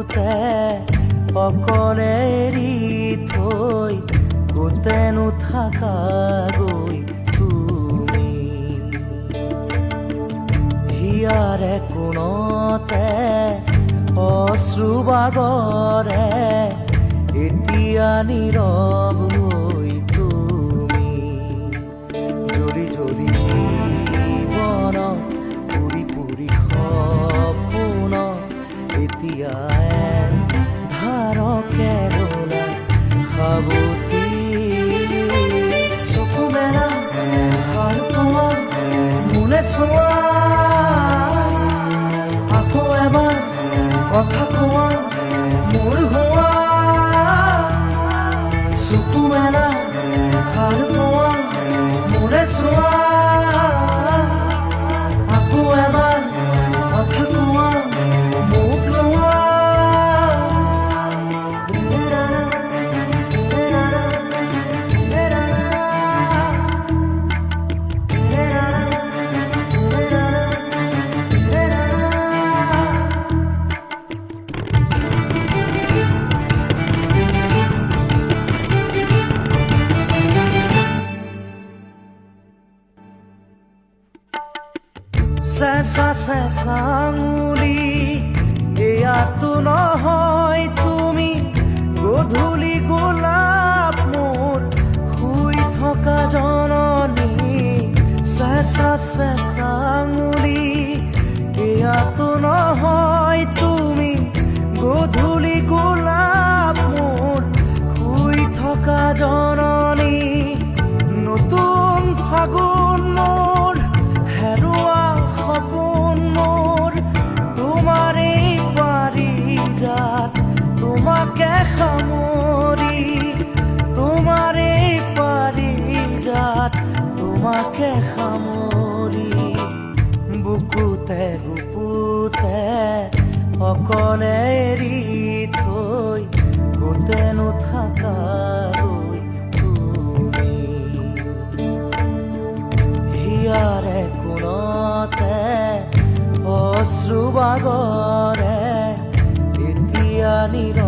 বুকুতে অকলে এৰি থৈ ক'তেনো থাকাগৈ তুমি হিয়াৰে কোণতে অশ্ৰুবাগৰে এতিয়া নীৰৱ হৈ তুমি জৰি জৰি জীৱন পুৰি পুৰি সপোন এতিয়া ধাৰকে ৰলা সাৱতি চকু মেলা সাৰ পোৱা মোলে চোৱা আকৌ এবাৰ কথা কোৱা মোৰ হোৱা চকু মেলা সাৰ পোৱা মোলে চোৱা আকৌ এবাৰ কথা কোৱা মোক লোৱা চেঁচা চেঁচা আঙুলি এয়াতো নহয় তুমি গধূলি গোলাপ মোৰ শুই থকা জননী চেঁচা চেঁচা আঙুলি এয়াতো নহয় তুমি গধূলি গোলাপ মোৰ শুই থকা জননী নতুন ফাগুন মোৰ হেৰুৱা সপোন মোৰ তোমাৰে পাৰিজাত তোমাকে সামৰি তোমাৰে পাৰিজাত তোমাকে সামৰি বুকুতে বুকুতে অকলে এৰি থৈ ক'তেনো থাকাগৈ তুমি হিয়াৰে কোণতে অশ্ৰুবাগৰে এতিয়া নীৰৱ